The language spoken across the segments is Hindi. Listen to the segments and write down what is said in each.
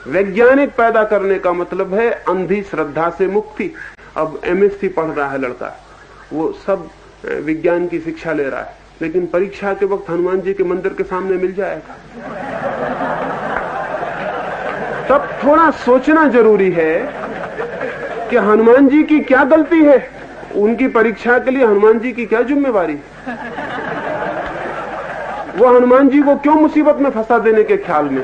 वैज्ञानिक पैदा करने का मतलब है अंधी श्रद्धा से मुक्ति। अब एमएससी पढ़ रहा है लड़का, वो सब विज्ञान की शिक्षा ले रहा है, लेकिन परीक्षा के वक्त हनुमान जी के मंदिर के सामने मिल जाएगा। तब थोड़ा सोचना जरूरी है कि हनुमान जी की क्या गलती है, उनकी परीक्षा के लिए हनुमान जी की क्या जिम्मेवारी है, वो हनुमान जी को क्यों मुसीबत में फंसा देने के ख्याल में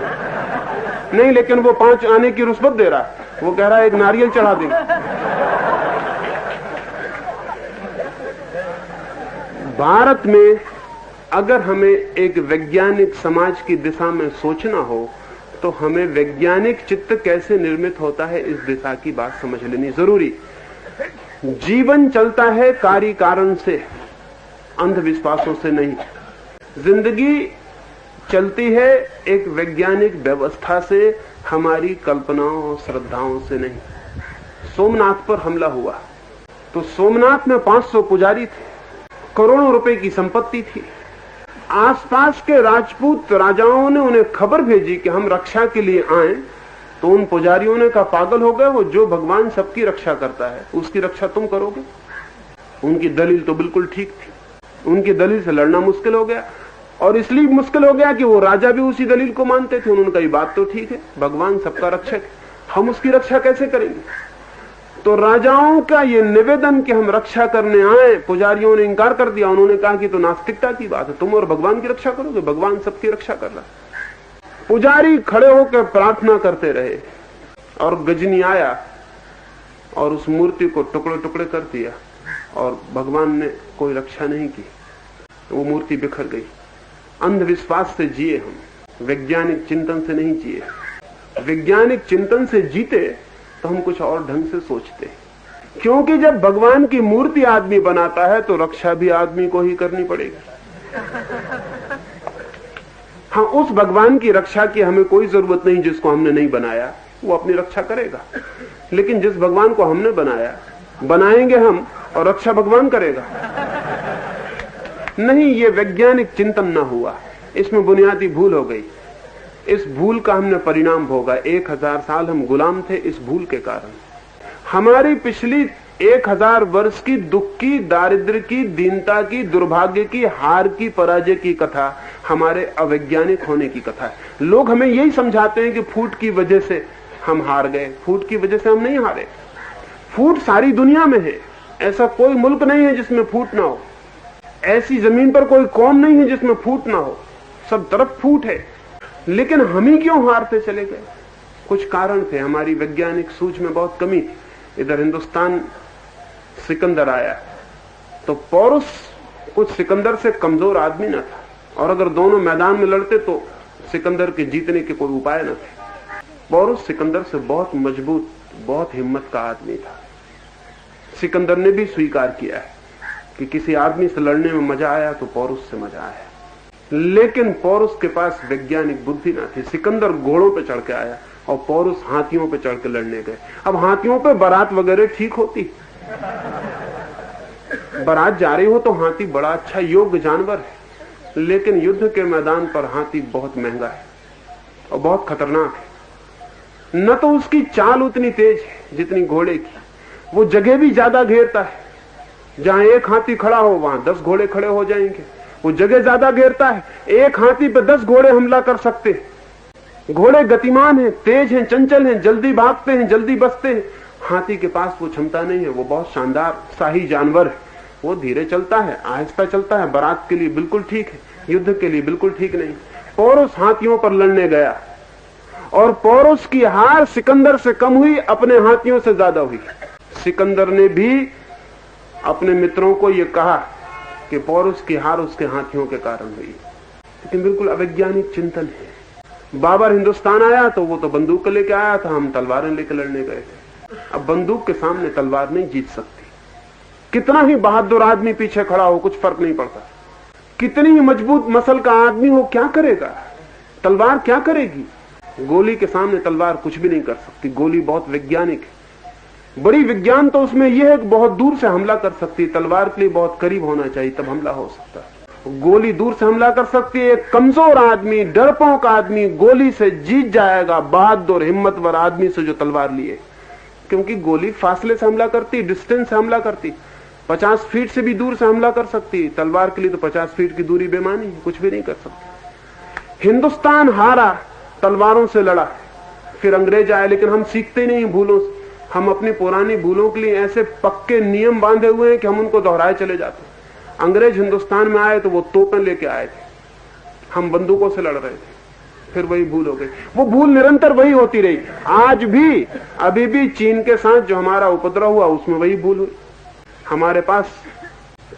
नहीं, लेकिन वो 5 आने की रुस्बत दे रहा है। वो कह रहा है एक नारियल चढ़ा दे। भारत में अगर हमें एक वैज्ञानिक समाज की दिशा में सोचना हो तो हमें वैज्ञानिक चित्त कैसे निर्मित होता है इस दिशा की बात समझ लेनी जरूरी। जीवन चलता है कार्य कारण से, अंधविश्वासों से नहीं। जिंदगी चलती है एक वैज्ञानिक व्यवस्था से, हमारी कल्पनाओं और श्रद्धाओं से नहीं। सोमनाथ पर हमला हुआ तो सोमनाथ में 500 पुजारी थे, करोड़ों रुपए की संपत्ति थी। आसपास के राजपूत राजाओं ने उन्हें खबर भेजी कि हम रक्षा के लिए आए, तो उन पुजारियों ने कहा पागल हो गए, वो जो भगवान सबकी रक्षा करता है उसकी रक्षा तुम करोगे। उनकी दलील तो बिल्कुल ठीक थी, उनकी दलील से लड़ना मुश्किल हो गया, और इसलिए मुश्किल हो गया कि वो राजा भी उसी दलील को मानते थे। उन्होंने कहा बात तो ठीक है, भगवान सबका रक्षक है, हम उसकी रक्षा कैसे करेंगे। तो राजाओं का ये निवेदन कि हम रक्षा करने आए, पुजारियों ने इंकार कर दिया। उन्होंने कहा कि तो नास्तिकता की बात है, तुम और भगवान की रक्षा करोगे, भगवान सबकी रक्षा कर रहा है। पुजारी खड़े होकर प्रार्थना करते रहे और गजनी आया और उस मूर्ति को टुकड़े टुकड़े कर दिया, और भगवान ने कोई रक्षा नहीं की, वो मूर्ति बिखर गई। अंधविश्वास से जिए हम, वैज्ञानिक चिंतन से नहीं जिए। वैज्ञानिक चिंतन से जीते तो हम कुछ और ढंग से सोचते, क्योंकि जब भगवान की मूर्ति आदमी बनाता है तो रक्षा भी आदमी को ही करनी पड़ेगी। हाँ, उस भगवान की रक्षा की हमें कोई जरूरत नहीं जिसको हमने नहीं बनाया, वो अपनी रक्षा करेगा। लेकिन जिस भगवान को हमने बनाया, बनाएंगे हम और रक्षा भगवान करेगा। नहीं, ये वैज्ञानिक चिंतन ना हुआ, इसमें बुनियादी भूल हो गई। इस भूल का हमने परिणाम भोगा। 1000 साल हम गुलाम थे इस भूल के कारण। हमारी पिछली 1000 वर्ष की दुख की, दारिद्र्य की, दीनता की, दुर्भाग्य की, हार की, पराजय की कथा हमारे अवैज्ञानिक होने की कथा है। लोग हमें यही समझाते हैं कि फूट की वजह से हम हार गए। फूट की वजह से हम नहीं हारे। फूट सारी दुनिया में है, ऐसा कोई मुल्क नहीं है जिसमें फूट ना हो, ऐसी जमीन पर कोई कौम नहीं है जिसमें फूट ना हो, सब तरफ फूट है। लेकिन हम ही क्यों हारते चले गए? कुछ कारण थे, हमारी वैज्ञानिक सूझ में बहुत कमी थी। इधर हिंदुस्तान सिकंदर आया तो पौरुष कुछ सिकंदर से कमजोर आदमी न था, और अगर दोनों मैदान में लड़ते तो सिकंदर के जीतने के कोई उपाय न थे। पौरुष सिकंदर से बहुत मजबूत, बहुत हिम्मत का आदमी था। सिकंदर ने भी स्वीकार किया है कि किसी आदमी से लड़ने में मजा आया तो पौरुष से मजा आया, लेकिन पौरुष के पास वैज्ञानिक बुद्धि ना थी। सिकंदर घोड़ों पे चढ़ के आया और पौरुष हाथियों पे चढ़ के लड़ने गए। अब हाथियों पे बारात वगैरह ठीक होती, बारात जा रही हो तो हाथी बड़ा अच्छा योग्य जानवर है, लेकिन युद्ध के मैदान पर हाथी बहुत महंगा है और बहुत खतरनाक है। न तो उसकी चाल उतनी तेज है जितनी घोड़े की, वो जगह भी ज्यादा घेरता है। जहां एक हाथी खड़ा हो वहां 10 घोड़े खड़े हो जाएंगे। वो जगह ज्यादा घेरता है, एक हाथी पे 10 घोड़े हमला कर सकते हैं। घोड़े गतिमान हैं, तेज हैं, चंचल हैं, जल्दी भागते हैं, जल्दी बचते हैं। हाथी के पास वो क्षमता नहीं है। वो बहुत शानदार शाही जानवर है, वो धीरे चलता है, आहिस्ता चलता है। बारात के लिए बिल्कुल ठीक है, युद्ध के लिए बिल्कुल ठीक नहीं। पौरुष हाथियों पर लड़ने गया और पौरुष की हार सिकंदर से कम हुई, अपने हाथियों से ज्यादा हुई। सिकंदर ने भी अपने मित्रों को यह कहा कि पौरुष की हार उसके हाथियों के कारण हुई, लेकिन बिल्कुल अवैज्ञानिक चिंतन है। बाबर हिंदुस्तान आया तो वो तो बंदूक लेके आया था, हम तलवारें लेकर लड़ने गए थे। अब बंदूक के सामने तलवार नहीं जीत सकती। कितना ही बहादुर आदमी पीछे खड़ा हो कुछ फर्क नहीं पड़ता। कितनी ही मजबूत मसल का आदमी हो क्या करेगा? तलवार क्या करेगी? गोली के सामने तलवार कुछ भी नहीं कर सकती। गोली बहुत वैज्ञानिक है, बड़ी विज्ञान तो उसमें यह है कि बहुत दूर से हमला कर सकती है। तलवार के लिए बहुत करीब होना चाहिए तब हमला हो सकता है। गोली दूर से हमला कर सकती है। एक कमजोर आदमी, डरपोक आदमी गोली से जीत जाएगा बहादुर हिम्मतवर आदमी से जो तलवार लिए, क्योंकि गोली फासले से हमला करती, डिस्टेंस से हमला करती। 50 फीट से भी दूर से हमला कर सकती, तलवार के लिए तो 50 फीट की दूरी बेमानी है, कुछ भी नहीं कर सकती। हिंदुस्तान हारा, तलवारों से लड़ा, फिर अंग्रेज आए, लेकिन हम सीखते नहीं भूलों से। हम अपनी पुरानी भूलों के लिए ऐसे पक्के नियम बांधे हुए हैं कि हम उनको दोहराए चले जाते। अंग्रेज हिंदुस्तान में आए तो वो तोपें लेके आए थे, हम बंदूकों से लड़ रहे थे, फिर वही भूल हो गई। वो भूल निरंतर वही होती रही। आज भी, अभी भी चीन के साथ जो हमारा उपद्रव हुआ उसमें वही भूल हुई। हमारे पास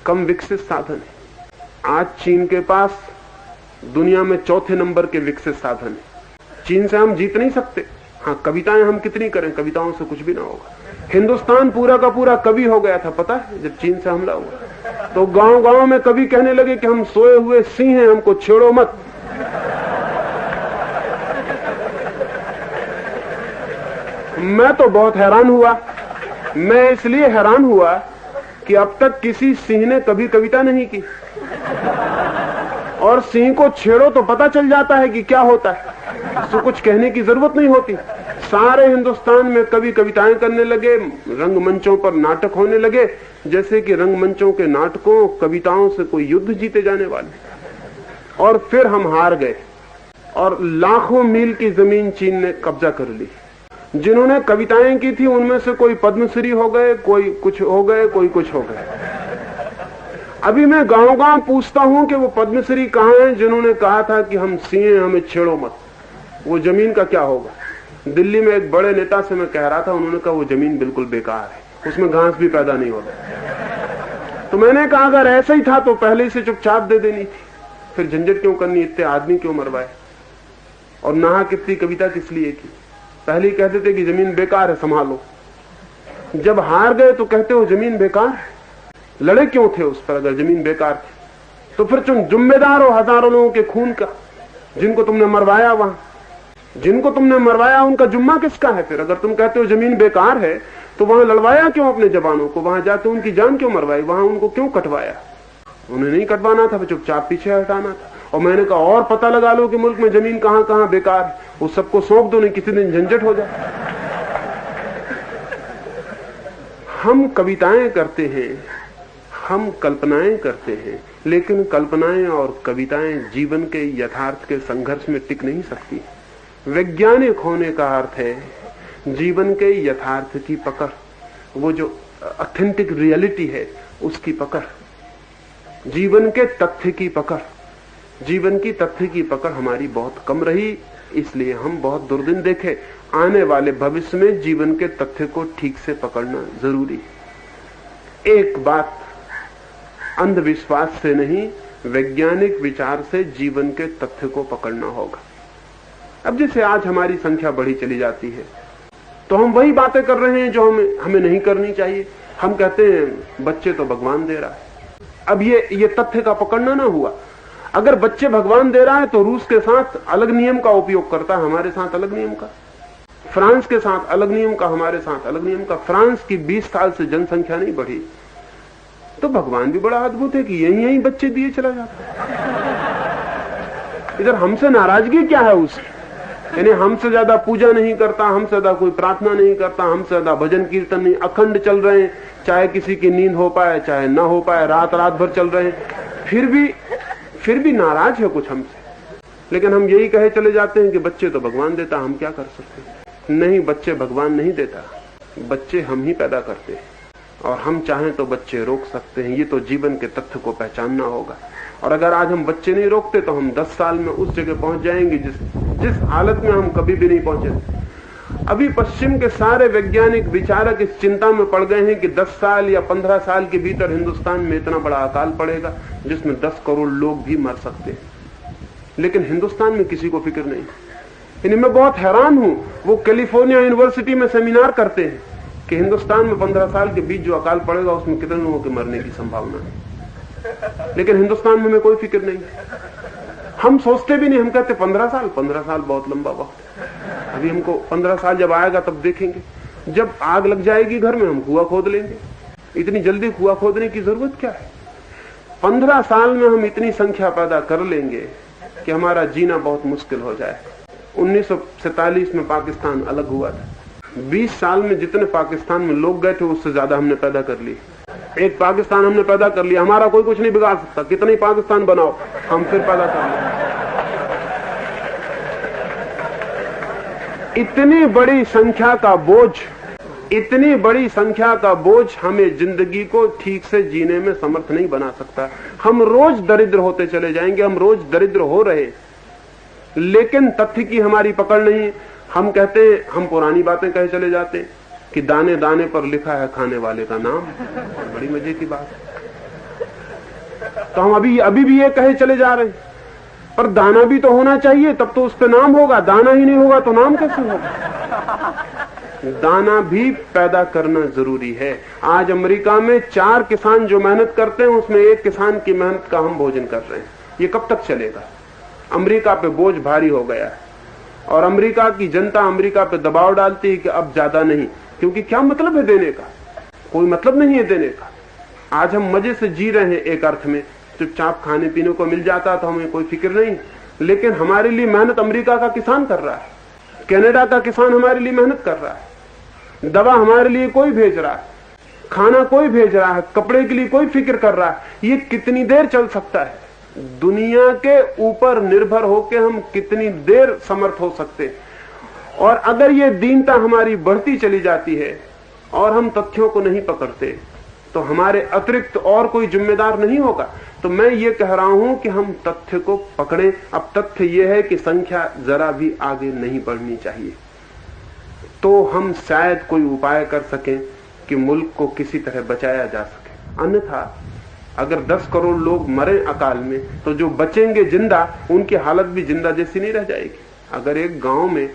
कम विकसित साधन है। आज चीन के पास दुनिया में चौथे नंबर के विकसित साधन है। चीन से हम जीत नहीं सकते। हाँ, कविताएं हम कितनी करें, कविताओं से कुछ भी ना होगा। हिंदुस्तान पूरा का पूरा कवि हो गया था, पता है, जब चीन से हमला हुआ तो गांव गांव में कवि कहने लगे कि हम सोए हुए सिंह हैं, हमको छेड़ो मत। मैं तो बहुत हैरान हुआ। मैं इसलिए हैरान हुआ कि अब तक किसी सिंह ने कभी कविता नहीं की, और सिंह को छेड़ो तो पता चल जाता है कि क्या होता है, उसको कुछ कहने की जरूरत नहीं होती। सारे हिंदुस्तान में कवि कविताएं करने लगे, रंगमंचों पर नाटक होने लगे, जैसे कि रंगमंचों के नाटकों कविताओं से कोई युद्ध जीते जाने वाले। और फिर हम हार गए और लाखों मील की जमीन चीन ने कब्जा कर ली। जिन्होंने कविताएं की थी उनमें से कोई पद्मश्री हो गए, कोई कुछ हो गए, कोई कुछ हो गए। अभी मैं गांव गांव पूछता हूं कि वो पद्मश्री कहां हैं जिन्होंने कहा था कि हम सिंह हैं, हमें छेड़ो मत। वो जमीन का क्या होगा? दिल्ली में एक बड़े नेता से मैं कह रहा था, उन्होंने कहा वो जमीन बिल्कुल बेकार है, उसमें घास भी पैदा नहीं होता। तो मैंने कहा अगर ऐसा ही था तो पहले से चुपचाप दे देनी थी, फिर झंझट क्यों करनी, इतने आदमी क्यों मरवाए, और नहा कितनी कविता किस लिए की। पहले ही कहते थे कि जमीन बेकार है, संभालो। जब हार गए तो कहते हो जमीन बेकार है। लड़े क्यों थे उस पर अगर जमीन बेकार थी? तो फिर तुम जिम्मेदार हो हजारों लोगों के खून का, जिनको तुमने मरवाया। वहां जिनको तुमने मरवाया उनका जुम्मा किसका है? फिर अगर तुम कहते हो जमीन बेकार है तो वहां लड़वाया क्यों अपने जवानों को? वहां जाते उनकी जान क्यों मरवाई? वहां उनको क्यों कटवाया? उन्हें नहीं कटवाना था, चुपचाप पीछे हटाना था। और मैंने कहा और पता लगा लो कि मुल्क में जमीन कहां कहां बेकार है, उस सबको सौंप दो, नहीं किसी दिन झंझट हो जाए। हम कविताएं करते हैं, हम कल्पनाएं करते हैं, लेकिन कल्पनाएं और कविताएं जीवन के यथार्थ के संघर्ष में टिक नहीं सकती। वैज्ञानिक होने का अर्थ है जीवन के यथार्थ की पकड़, वो जो ऑथेंटिक रियलिटी है उसकी पकड़, जीवन के तथ्य की पकड़। जीवन की तथ्य की पकड़ हमारी बहुत कम रही, इसलिए हम बहुत दुर्दिन देखे। आने वाले भविष्य में जीवन के तथ्य को ठीक से पकड़ना जरूरी है। एक बात, अंधविश्वास से नहीं, वैज्ञानिक विचार से जीवन के तथ्य को पकड़ना होगा। अब जैसे आज हमारी संख्या बढ़ी चली जाती है तो हम वही बातें कर रहे हैं जो हमें नहीं करनी चाहिए। हम कहते हैं बच्चे तो भगवान दे रहा है। अब ये तथ्य का पकड़ना ना हुआ। अगर बच्चे भगवान दे रहा है तो रूस के साथ अलग नियम का उपयोग करता है, हमारे साथ अलग नियम का। फ्रांस के साथ अलग नियम का, हमारे साथ अलग नियम का। फ्रांस की 20 साल से जनसंख्या नहीं बढ़ी, तो भगवान भी बड़ा अद्भुत है कि यही बच्चे दिए चला जाता। इधर हमसे नाराजगी क्या है उसकी? यानी हमसे ज्यादा पूजा नहीं करता, हमसे ज्यादा कोई प्रार्थना नहीं करता, हमसे ज्यादा भजन कीर्तन नहीं, अखंड चल रहे हैं, चाहे किसी की नींद हो पाए चाहे ना हो पाए, रात भर चल रहे हैं, फिर भी नाराज है कुछ हमसे। लेकिन हम यही कहे चले जाते हैं कि बच्चे तो भगवान देता, हम क्या कर सकते हैं। नहीं, बच्चे भगवान नहीं देता, बच्चे हम ही पैदा करते हैं, और हम चाहें तो बच्चे रोक सकते हैं। ये तो जीवन के तथ्य को पहचानना होगा। और अगर आज हम बच्चे नहीं रोकते तो हम 10 साल में उस जगह पहुंच जाएंगे जिस हालत में हम कभी भी नहीं पहुंचे। अभी पश्चिम के सारे वैज्ञानिक विचारक इस चिंता में पड़ गए हैं कि 10 साल या 15 साल के भीतर हिंदुस्तान में इतना बड़ा अकाल पड़ेगा जिसमें 10 करोड़ लोग भी मर सकते हैं। लेकिन हिंदुस्तान में किसी को फिक्र नहीं। यानी मैं बहुत हैरान हूं, वो कैलिफोर्निया यूनिवर्सिटी में सेमिनार करते हैं कि हिंदुस्तान में 15 साल के बीच जो अकाल पड़ेगा उसमें कितने लोगों के मरने की संभावना है, लेकिन हिंदुस्तान में हमें कोई फिक्र नहीं। हम सोचते भी नहीं, हम कहते 15 साल बहुत लंबा वक्त है। अभी हमको 15 साल जब आएगा तब देखेंगे। जब आग लग जाएगी घर में हम कुआं खोद लेंगे। इतनी जल्दी कुआं खोदने की जरूरत क्या है? 15 साल में हम इतनी संख्या पैदा कर लेंगे कि हमारा जीना बहुत मुश्किल हो जाए। 1947 में पाकिस्तान अलग हुआ था। 20 साल में जितने पाकिस्तान में लोग गए थे उससे ज्यादा हमने पैदा कर लिए। एक पाकिस्तान हमने पैदा कर लिया, हमारा कोई कुछ नहीं बिगाड़ सकता। कितने पाकिस्तान बनाओ, हम फिर पैदा कर लें। इतनी बड़ी संख्या का बोझ, इतनी बड़ी संख्या का बोझ हमें जिंदगी को ठीक से जीने में समर्थ नहीं बना सकता। हम रोज दरिद्र होते चले जाएंगे, हम रोज दरिद्र हो रहे, लेकिन तथ्य की हमारी पकड़ नहीं। हम कहते हैं, हम पुरानी बातें कहे चले जाते हैं कि दाने दाने पर लिखा है खाने वाले का नाम। बड़ी मजे की बात है। तो हम अभी भी ये कहे चले जा रहे हैं, पर दाना भी तो होना चाहिए, तब तो उस पर नाम होगा। दाना ही नहीं होगा तो नाम कैसे होगा? दाना भी पैदा करना जरूरी है। आज अमेरिका में 4 किसान जो मेहनत करते हैं, उसमें 1 किसान की मेहनत का हम भोजन कर रहे हैं। ये कब तक चलेगा? अमेरिका पे बोझ भारी हो गया है और अमेरिका की जनता अमेरिका पे दबाव डालती है कि अब ज्यादा नहीं, क्योंकि क्या मतलब है देने का? कोई मतलब नहीं है देने का। आज हम मजे से जी रहे हैं, एक अर्थ में चुपचाप खाने पीने को मिल जाता तो हमें कोई फिक्र नहीं, लेकिन हमारे लिए मेहनत अमेरिका का किसान कर रहा है, कनाडा का किसान हमारे लिए मेहनत कर रहा है, दवा हमारे लिए कोई भेज रहा है, खाना कोई भेज रहा है, कपड़े के लिए कोई फिक्र कर रहा है। ये कितनी देर चल सकता है? दुनिया के ऊपर निर्भर होकर हम कितनी देर समर्थ हो सकते हैं? और अगर ये दीनता हमारी बढ़ती चली जाती है और हम तथ्यों को नहीं पकड़ते, तो हमारे अतिरिक्त और कोई जिम्मेदार नहीं होगा। तो मैं ये कह रहा हूं कि हम तथ्य को पकड़ें। अब तथ्य ये है कि संख्या जरा भी आगे नहीं बढ़नी चाहिए, तो हम शायद कोई उपाय कर सकें कि मुल्क को किसी तरह बचाया जा सके। अन्यथा अगर 10 करोड़ लोग मरे अकाल में, तो जो बचेंगे जिंदा, उनकी हालत भी जिंदा जैसी नहीं रह जाएगी। अगर एक गांव में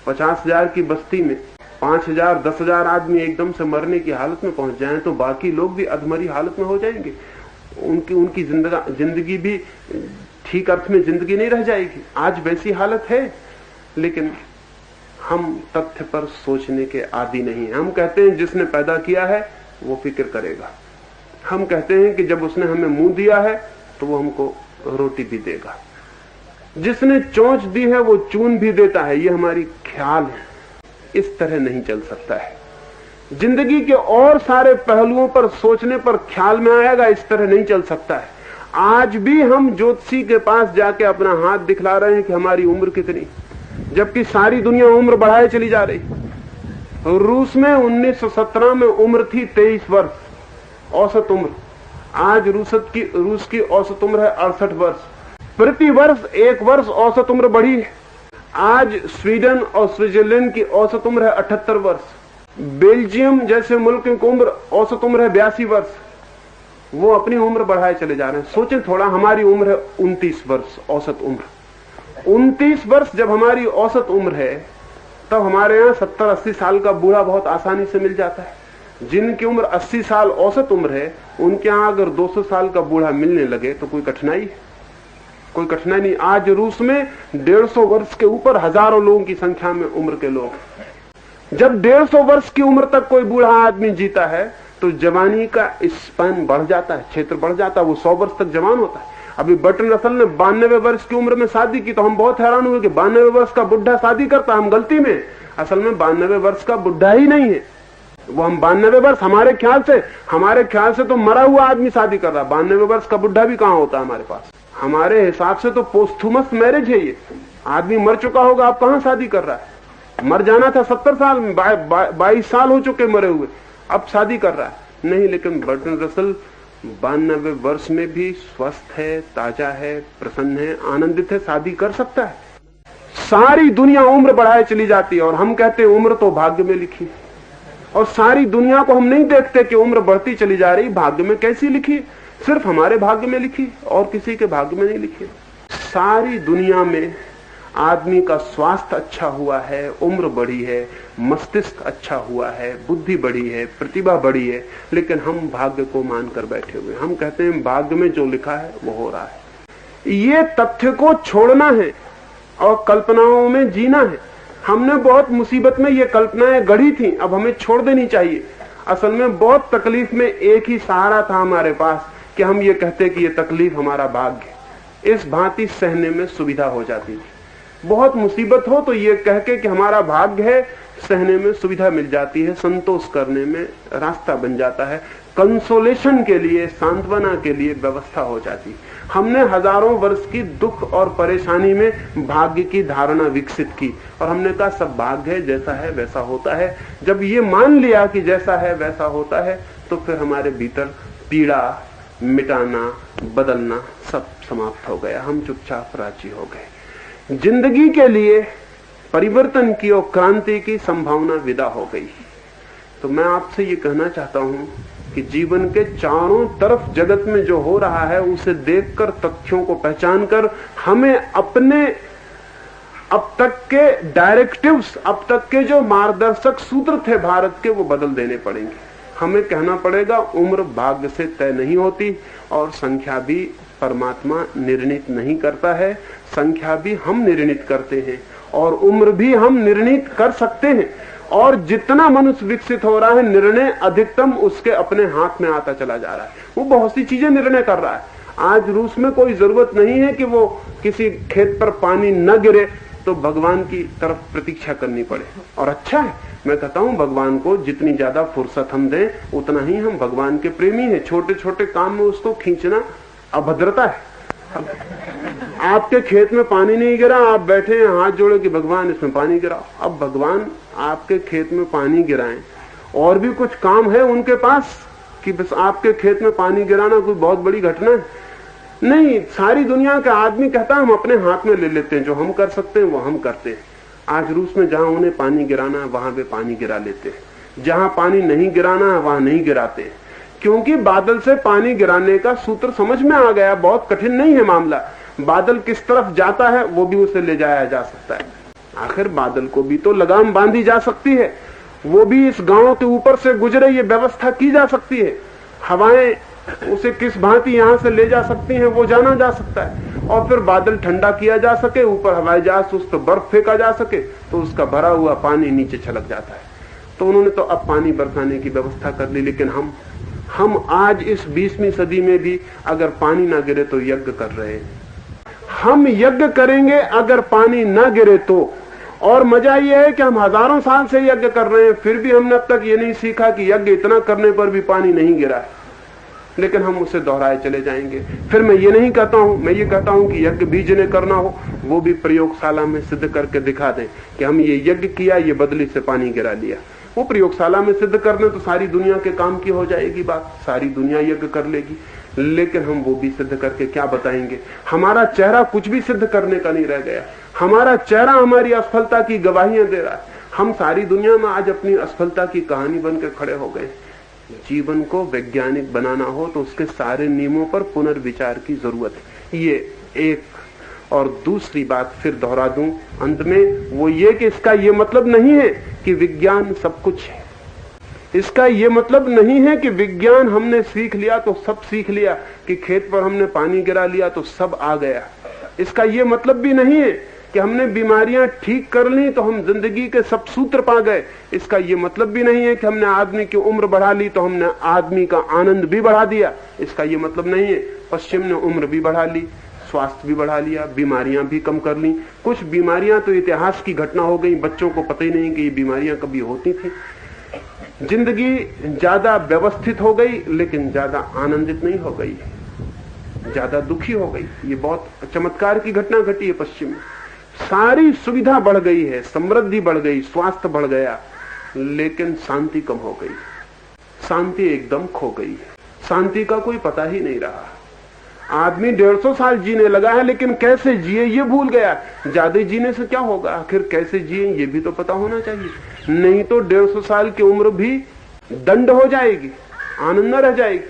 50,000 की बस्ती में 5,000 10,000 आदमी एकदम से मरने की हालत में पहुंच जाएं, तो बाकी लोग भी अधमरी हालत में हो जाएंगे। उनकी जिंदगी भी ठीक अर्थ में जिंदगी नहीं रह जाएगी। आज वैसी हालत है, लेकिन हम तथ्य पर सोचने के आदी नहीं है। हम कहते हैं जिसने पैदा किया है वो फिक्र करेगा। हम कहते हैं कि जब उसने हमें मुंह दिया है तो वो हमको रोटी भी देगा। जिसने चोंच दी है वो चून भी देता है, ये हमारी ख्याल है। इस तरह नहीं चल सकता है। जिंदगी के और सारे पहलुओं पर सोचने पर ख्याल में आएगा, इस तरह नहीं चल सकता है। आज भी हम ज्योतिषी के पास जाके अपना हाथ दिखला रहे हैं कि हमारी उम्र कितनी, जबकि सारी दुनिया उम्र बढ़ाए चली जा रही। रूस में 1917 में उम्र थी 23 वर्ष औसत उम्र। आज रूस की औसत उम्र है 68 वर्ष। प्रति वर्ष 1 वर्ष औसत उम्र बढ़ी है। आज स्वीडन और स्विट्जरलैंड की औसत उम्र है 78 वर्ष। बेल्जियम जैसे मुल्क की उम्र औसत उम्र है 82 वर्ष। वो अपनी उम्र बढ़ाए चले जा रहे हैं। सोचें थोड़ा, हमारी उम्र है 29 वर्ष औसत उम्र। 29 वर्ष जब हमारी औसत उम्र है, तब हमारे यहाँ 70-80 साल का बूढ़ा बहुत आसानी से मिल जाता है। जिनकी उम्र 80 साल औसत उम्र है, उनके यहाँ अगर 200 साल का बूढ़ा मिलने लगे तो कोई कठिनाई है? कोई कठिनाई नहीं। आज रूस में 150 वर्ष के ऊपर हजारों लोगों की संख्या में उम्र के लोग। जब 150 वर्ष की उम्र तक कोई बूढ़ा आदमी जीता है, तो जवानी का स्पैन बढ़ जाता है, क्षेत्र बढ़ जाता है, वो 100 वर्ष तक जवान होता है। अभी बर्टन रसल ने 92 वर्ष की उम्र में शादी की, तो हम बहुत हैरान हुए कि 92 वर्ष का बुढ़ा शादी करता। हम गलती में, असल में 92 वर्ष का बुढ़ा ही नहीं है वो। हम 92 वर्ष हमारे ख्याल से तो मरा हुआ आदमी शादी कर रहा है। 92 वर्ष का बुढ़ा भी कहां होता है हमारे पास? हमारे हिसाब से तो पोस्थुमस मैरिज है ये। आदमी मर चुका होगा, आप कहां शादी कर रहा है? मर जाना था 70 साल में, 22 साल हो चुके मरे हुए, अब शादी कर रहा है। नहीं, लेकिन बर्टन रसल 92 वर्ष में भी स्वस्थ है, ताजा है, प्रसन्न है, आनंदित है, शादी कर सकता है। सारी दुनिया उम्र बढ़ाए चली जाती है और हम कहते हैं उम्र तो भाग्य में लिखी। और सारी दुनिया को हम नहीं देखते कि उम्र बढ़ती चली जा रही, भाग्य में कैसी लिखी? सिर्फ हमारे भाग्य में लिखी और किसी के भाग्य में नहीं लिखी। सारी दुनिया में आदमी का स्वास्थ्य अच्छा हुआ है, उम्र बढ़ी है, मस्तिष्क अच्छा हुआ है, बुद्धि बढ़ी है, प्रतिभा बढ़ी है, लेकिन हम भाग्य को मानकर बैठे हुए। हम कहते हैं भाग्य में जो लिखा है वो हो रहा है। ये तथ्य को छोड़ना है और कल्पनाओं में जीना है। हमने बहुत मुसीबत में ये कल्पनाएं गढ़ी थी, अब हमें छोड़ देनी चाहिए। असल में बहुत तकलीफ में एक ही सहारा था हमारे पास कि हम ये कहते कि ये तकलीफ हमारा भाग्य है। इस भांति सहने में सुविधा हो जाती थी। बहुत मुसीबत हो तो ये कह के कि हमारा भाग्य है, सहने में सुविधा मिल जाती है, संतोष करने में रास्ता बन जाता है, कंसोलेशन के लिए, सांत्वना के लिए व्यवस्था हो जाती। हमने हजारों वर्ष की दुख और परेशानी में भाग्य की धारणा विकसित की और हमने कहा सब भाग्य है, जैसा है वैसा होता है। जब ये मान लिया कि जैसा है वैसा होता है तो फिर हमारे भीतर पीड़ा मिटाना, बदलना सब समाप्त हो गया। हम चुपचाप राजी हो गए। जिंदगी के लिए परिवर्तन की और क्रांति की संभावना विदा हो गई। तो मैं आपसे ये कहना चाहता हूं कि जीवन के चारों तरफ जगत में जो हो रहा है उसे देखकर, तथ्यों को पहचानकर हमें अपने अब तक के डायरेक्टिव्स, अब तक के जो मार्गदर्शक सूत्र थे भारत के, वो बदल देने पड़ेंगे। हमें कहना पड़ेगा उम्र भाग्य से तय नहीं होती और संख्या भी परमात्मा निर्णित नहीं करता है, संख्या भी हम निर्णित करते हैं और उम्र भी हम निर्णित कर सकते हैं। और जितना मनुष्य विकसित हो रहा है, निर्णय अधिकतम उसके अपने हाथ में आता चला जा रहा है। वो बहुत सी चीजें निर्णय कर रहा है। आज रूस में कोई जरूरत नहीं है कि वो किसी खेत पर पानी न गिरे तो भगवान की तरफ प्रतीक्षा करनी पड़े। और अच्छा है, मैं कहता हूं भगवान को जितनी ज्यादा फुर्सत हम दें उतना ही हम भगवान के प्रेमी हैं। छोटे छोटे काम में उसको खींचना अभद्रता है। आपके खेत में पानी नहीं गिरा, आप बैठे हैं हाथ जोड़े कि भगवान इसमें पानी गिराओ। अब भगवान आपके खेत में पानी गिराएं, और भी कुछ काम है उनके पास कि बस आपके खेत में पानी गिराना कोई बहुत बड़ी घटना है? नहीं, सारी दुनिया का आदमी कहता है हम अपने हाथ में ले लेते हैं, जो हम कर सकते हैं वो हम करते हैं। आज रूस में जहां उन्हें पानी गिराना है वहां वे पानी गिरा लेते हैं, जहां पानी नहीं गिराना है वहां नहीं गिराते हैं, क्योंकि बादल से पानी गिराने का सूत्र समझ में आ गया। बहुत कठिन नहीं है मामला। बादल किस तरफ जाता है वो भी उसे ले जाया जा सकता है। आखिर बादल को भी तो लगाम बांधी जा सकती है, वो भी इस गांव के ऊपर से गुजरे, ये व्यवस्था की जा सकती है। हवाएं उसे किस भांति यहां से ले जा सकती हैं वो जाना जा सकता है। और फिर बादल ठंडा किया जा सके, ऊपर हवाई जहाज उस पर बर्फ फेंका जा सके तो उसका भरा हुआ पानी नीचे छलक जाता है। तो उन्होंने तो अब पानी बरसाने की व्यवस्था कर ली। लेकिन हम आज इस 20वीं सदी में भी अगर पानी ना गिरे तो यज्ञ कर रहे हैं। हम यज्ञ करेंगे अगर पानी ना गिरे तो। और मजा यह है कि हम हजारों साल से यज्ञ कर रहे हैं, फिर भी हमने अब तक ये नहीं सीखा कि यज्ञ इतना करने पर भी पानी नहीं गिरा है। लेकिन हम उसे दोहराए चले जाएंगे। फिर मैं ये नहीं कहता हूं, मैं ये कहता हूं कि यज्ञ भी जिन्हें करना हो वो भी प्रयोगशाला में सिद्ध करके दिखा दें कि हम ये यज्ञ किया, ये बदली से पानी गिरा लिया। वो प्रयोगशाला में सिद्ध कर दें तो सारी दुनिया के काम की हो जाएगी बात, सारी दुनिया यज्ञ कर लेगी। लेकिन हम वो भी सिद्ध करके क्या बताएंगे? हमारा चेहरा कुछ भी सिद्ध करने का नहीं रह गया। हमारा चेहरा हमारी असफलता की गवाहियां दे रहा है। हम सारी दुनिया में आज अपनी असफलता की कहानी बनकर खड़े हो गए। जीवन को वैज्ञानिक बनाना हो तो उसके सारे नियमों पर पुनर्विचार की जरूरत है। ये एक। और दूसरी बात फिर दोहरा दूं अंत में, वो ये कि इसका ये मतलब नहीं है कि विज्ञान सब कुछ है। इसका ये मतलब नहीं है कि विज्ञान हमने सीख लिया तो सब सीख लिया, कि खेत पर हमने पानी गिरा लिया तो सब आ गया। इसका ये मतलब भी नहीं है कि हमने बीमारियां ठीक कर ली तो हम जिंदगी के सब सूत्र पा गए। इसका ये मतलब भी नहीं है कि हमने आदमी की उम्र बढ़ा ली तो हमने आदमी का आनंद भी बढ़ा दिया। इसका ये मतलब नहीं है। पश्चिम ने उम्र भी बढ़ा ली, स्वास्थ्य भी बढ़ा लिया, बीमारियां भी कम कर ली। कुछ बीमारियां तो इतिहास की घटना हो गई, बच्चों को पता ही नहीं कि ये बीमारियां कभी होती थी। जिंदगी ज्यादा व्यवस्थित हो गई लेकिन ज्यादा आनंदित नहीं हो गई, ज्यादा दुखी हो गई। ये बहुत चमत्कार की घटना घटी है पश्चिम में। सारी सुविधा बढ़ गई है, समृद्धि बढ़ गई, स्वास्थ्य बढ़ गया, लेकिन शांति कम हो गई। शांति एकदम खो गई। शांति का कोई पता ही नहीं रहा। आदमी 150 साल जीने लगा है, लेकिन कैसे जिए ये भूल गया। ज्यादा जीने से क्या होगा, आखिर कैसे जिए ये भी तो पता होना चाहिए। नहीं तो 150 साल की उम्र भी दंड हो जाएगी, आनंद न रह जाएगी।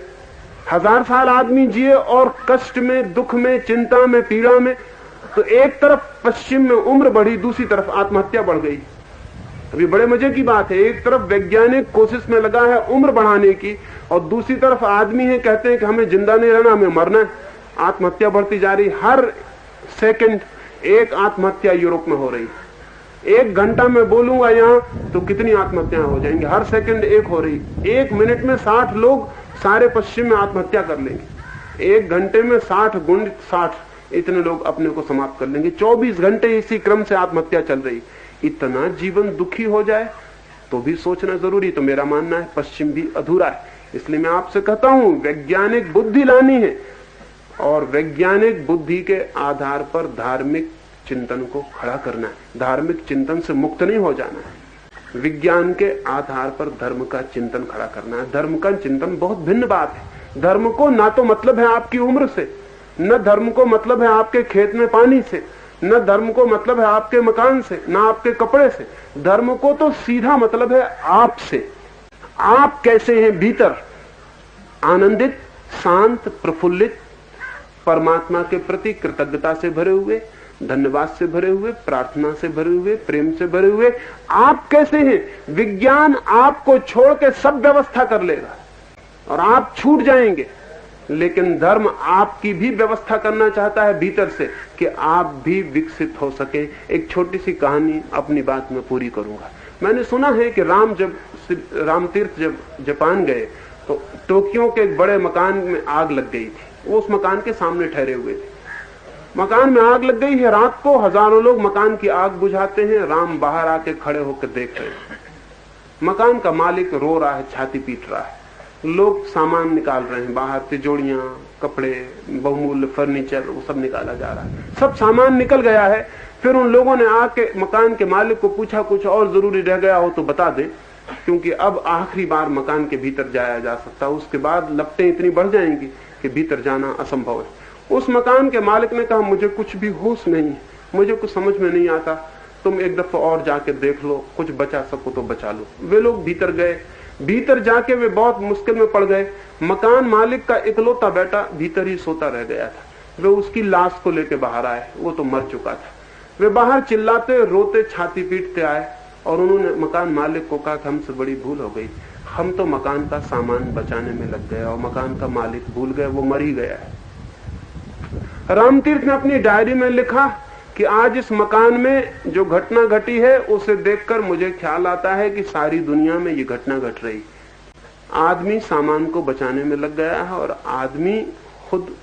1000 साल आदमी जिए और कष्ट में, दुख में, चिंता में, पीड़ा में, तो एक तरफ पश्चिम में उम्र बढ़ी, दूसरी तरफ आत्महत्या बढ़ गई। अभी बड़े मजे की बात है, एक तरफ वैज्ञानिक कोशिश में लगा है उम्र बढ़ाने की, और दूसरी तरफ आदमी है कहते हैं कि हमें जिंदा नहीं रहना, हमें मरना है। आत्महत्या बढ़ती जा रही, हर सेकंड एक आत्महत्या यूरोप में हो रही। 1 घंटा में बोलूंगा यहां तो कितनी आत्महत्याएं हो जाएंगी, हर सेकंड एक हो रही। 1 मिनट में 60 लोग सारे पश्चिम में आत्महत्या कर लेंगे। 1 घंटे में 60 गुण 60 इतने लोग अपने को समाप्त कर लेंगे। 24 घंटे इसी क्रम से आत्महत्या चल रही। इतना जीवन दुखी हो जाए तो भी सोचना जरूरी। तो मेरा मानना है पश्चिम भी अधूरा है। इसलिए मैं आपसे कहता हूं वैज्ञानिक बुद्धि लानी है और वैज्ञानिक बुद्धि के आधार पर धार्मिक चिंतन को खड़ा करना है। धार्मिक चिंतन से मुक्त नहीं हो जाना है। विज्ञान के आधार पर धर्म का चिंतन खड़ा करना है। धर्म का चिंतन बहुत भिन्न बात है। धर्म को ना तो मतलब है आपकी उम्र से, न धर्म को मतलब है आपके खेत में पानी से, न धर्म को मतलब है आपके मकान से, न आपके कपड़े से। धर्म को तो सीधा मतलब है आपसे। आप कैसे हैं भीतर, आनंदित, शांत, प्रफुल्लित, परमात्मा के प्रति कृतज्ञता से भरे हुए, धन्यवाद से भरे हुए, प्रार्थना से भरे हुए, प्रेम से भरे हुए। आप कैसे हैं? विज्ञान आपको छोड़ के सब व्यवस्था कर लेगा और आप छूट जाएंगे। लेकिन धर्म आपकी भी व्यवस्था करना चाहता है भीतर से कि आप भी विकसित हो सके। एक छोटी सी कहानी अपनी बात में पूरी करूंगा। मैंने सुना है कि रामतीर्थ जब जापान गए तो टोक्यो के एक बड़े मकान में आग लग गई थी। वो उस मकान के सामने ठहरे हुए थे। मकान में आग लग गई है। रात को हजारों लोग मकान की आग बुझाते हैं। राम बाहर आके खड़े होकर देख रहे हैं। मकान का मालिक रो रहा है, छाती पीट रहा है। लोग सामान निकाल रहे हैं बाहर, तिजोड़ियां, कपड़े, बहुमूल्य फर्नीचर, वो सब निकाला जा रहा है। सब सामान निकल गया है। फिर उन लोगों ने आके मकान के मालिक को पूछा कुछ और जरूरी रह गया हो तो बता दे, क्योंकि अब आखिरी बार मकान के भीतर जाया जा सकता है। उसके बाद लपटें इतनी बढ़ जाएंगी कि भीतर जाना असंभव है। उस मकान के मालिक ने कहा मुझे कुछ भी होश नहीं है, मुझे कुछ समझ में नहीं आता, तुम एक दफा और जाके देख लो, कुछ बचा सको तो बचा लो। वे लोग भीतर गए। भीतर जाके वे बहुत मुश्किल में पड़ गए। मकान मालिक का इकलौता बेटा भीतर ही सोता रह गया था। वे उसकी लाश को लेके बाहर आए, वो तो मर चुका था। वे बाहर चिल्लाते रोते छाती पीटते आए और उन्होंने मकान मालिक को कहा कि हमसे बड़ी भूल हो गई, हम तो मकान का सामान बचाने में लग गए और मकान का मालिक भूल गए, वो मर ही गया है। रामतीर्थ ने अपनी डायरी में लिखा कि आज इस मकान में जो घटना घटी है उसे देखकर मुझे ख्याल आता है कि सारी दुनिया में ये घटना घट रही। आदमी सामान को बचाने में लग गया है और आदमी खुद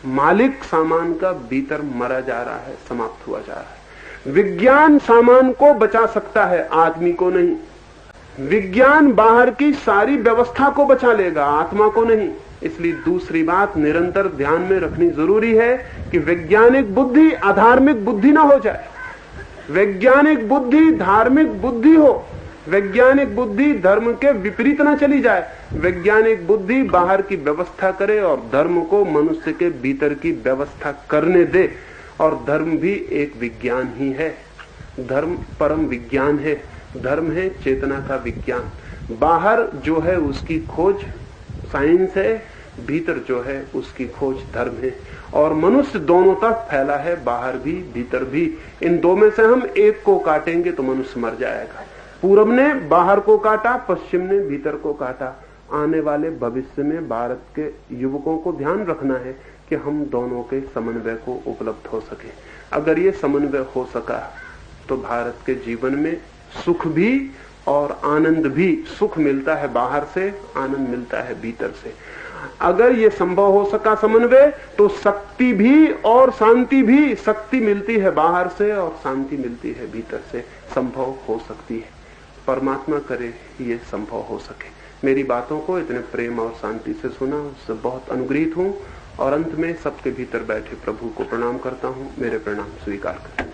मालिक सामान का भीतर मरा जा रहा है, समाप्त हुआ जा रहा है। विज्ञान सामान को बचा सकता है, आदमी को नहीं। विज्ञान बाहर की सारी व्यवस्था को बचा लेगा, आत्मा को नहीं। इसलिए दूसरी बात निरंतर ध्यान में रखनी जरूरी है कि वैज्ञानिक बुद्धि अधार्मिक बुद्धि ना हो जाए। वैज्ञानिक बुद्धि धार्मिक बुद्धि हो। वैज्ञानिक बुद्धि धर्म के विपरीत ना चली जाए। वैज्ञानिक बुद्धि बाहर की व्यवस्था करे और धर्म को मनुष्य के भीतर की व्यवस्था करने दे। और धर्म भी एक विज्ञान ही है। धर्म परम विज्ञान है। धर्म है चेतना का विज्ञान। बाहर जो है उसकी खोज साइंस है, भीतर जो है उसकी खोज धर्म है। और मनुष्य दोनों तरफ फैला है, बाहर भी भीतर भी। इन दो में से हम एक को काटेंगे तो मनुष्य मर जाएगा। पूरब ने बाहर को काटा, पश्चिम ने भीतर को काटा। आने वाले भविष्य में भारत के युवकों को ध्यान रखना है कि हम दोनों के समन्वय को उपलब्ध हो सके। अगर ये समन्वय हो सका तो भारत के जीवन में सुख भी और आनंद भी। सुख मिलता है बाहर से, आनंद मिलता है भीतर से। अगर ये संभव हो सका समन्वय तो शक्ति भी और शांति भी। शक्ति मिलती है बाहर से और शांति मिलती है भीतर से। संभव हो सकती है। परमात्मा करे ये संभव हो सके। मेरी बातों को इतने प्रेम और शांति से सुना, उससे बहुत अनुग्रहित हूं। और अंत में सबके भीतर बैठे प्रभु को प्रणाम करता हूं। मेरे प्रणाम स्वीकार करें।